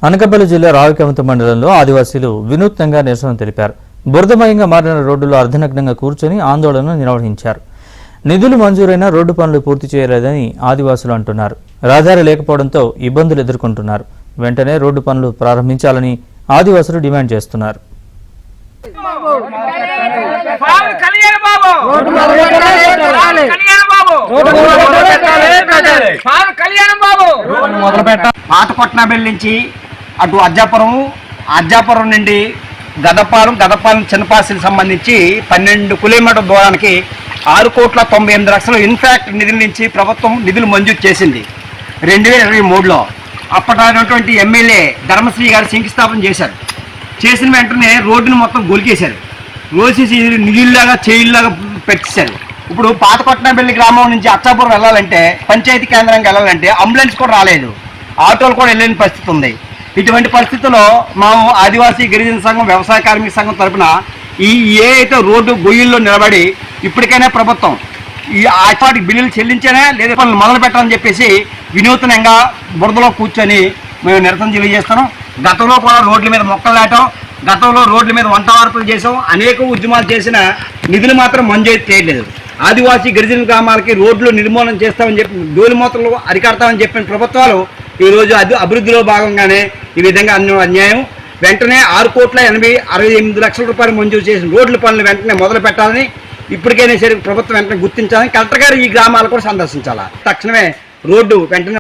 అనకాపల్లి జిల్లా రావికవంత మండలంలో ఆదివాసీలు వినూత్నంగా నిరసన తెలిపారు. బురదమయంగా మారిన రోడ్డులో అర్ధనగ్నంగా కూర్చొని ఆందోళన నిర్వహించారు. నిధులు మంజూరైన రోడ్డు పనులు పూర్తి చేయలేదని ఆదివాసులు అంటున్నారు. రహదారి లేకపోవడంతో ఇబ్బందులు ఎదుర్కొంటున్నారు. వెంటనే రోడ్డు పనులు ప్రారంభించాలని ఆదివాసులు డిమాండ్ చేస్తున్నారు. పాతకొట్నాబెల్లి నుంచి అటు అజ్జాపురం నుండి గదపాలెం చిన్నపాసికి సంబంధించి 12 కిలోమీటర్ల దూరానికి 6,98,00,000 ఇన్ఫాక్ట్ నిధుల నుంచి ప్రభుత్వం నిధులు మంజూరు చేసింది 2023లో. అప్పటిటువంటి ఎమ్మెల్యే ధర్మశ్రీ గారు శంకుస్థాపన చేశారు. చేసిన వెంటనే రోడ్డును మొత్తం గొలికేశారు. రోసేసి నిధుల్లాగా చేయిల్లాగా పెట్టేశారు. ఇప్పుడు పాతకొట్నాబెల్లి గ్రామం నుంచి అచ్చాపురం వెళ్ళాలంటే, పంచాయతీ కేంద్రానికి వెళ్ళాలంటే అంబులెన్స్ కూడా రాలేదు, ఆటోలు కూడా వెళ్ళలేని పరిస్థితి ఉంది. ఇటువంటి పరిస్థితుల్లో మేము ఆదివాసీ గిరిజన సంఘం, వ్యవసాయ కార్మిక సంఘం తరఫున ఏ అయితే రోడ్డు గొయ్యిల్లో నిలబడి ఇప్పటికైనా ప్రభుత్వం ఈ ఆటోటి బిల్లులు చెల్లించేనే లేదా పనులు మొదలు పెట్టాలని చెప్పేసి వినూత్నంగా బురదలో కూర్చొని మేము నిరసన తెలియజేస్తున్నాం. గతంలో కూడా రోడ్ల మీద మొక్కలు నాటాం, గతంలో రోడ్ల మీద వంట వార్పులు చేసాం, అనేక ఉద్యమాలు చేసిన నిధులు మాత్రం మంజూరు చేయలేదు. ఆదివాసీ గిరిజన గ్రామాలకి రోడ్లు నిర్మూలన చేస్తామని చెప్పి, డోలిమూతలు అరికడతామని చెప్పిన ప్రభుత్వాలు ఈరోజు అభివృద్ధిలో భాగంగానే ఈ విధంగా అన్యాయం. వెంటనే 6,68,00,000 రూపాయలు మంజూరు చేసిన రోడ్ల పనులు వెంటనే మొదలు పెట్టాలని, ఇప్పటికైనా సరే ప్రభుత్వం వెంటనే గుర్తించాలని కలెక్టర్ గారు ఈ గ్రామాలు కూడా సందర్శించాలా. తక్షణమే రోడ్డు వెంటనే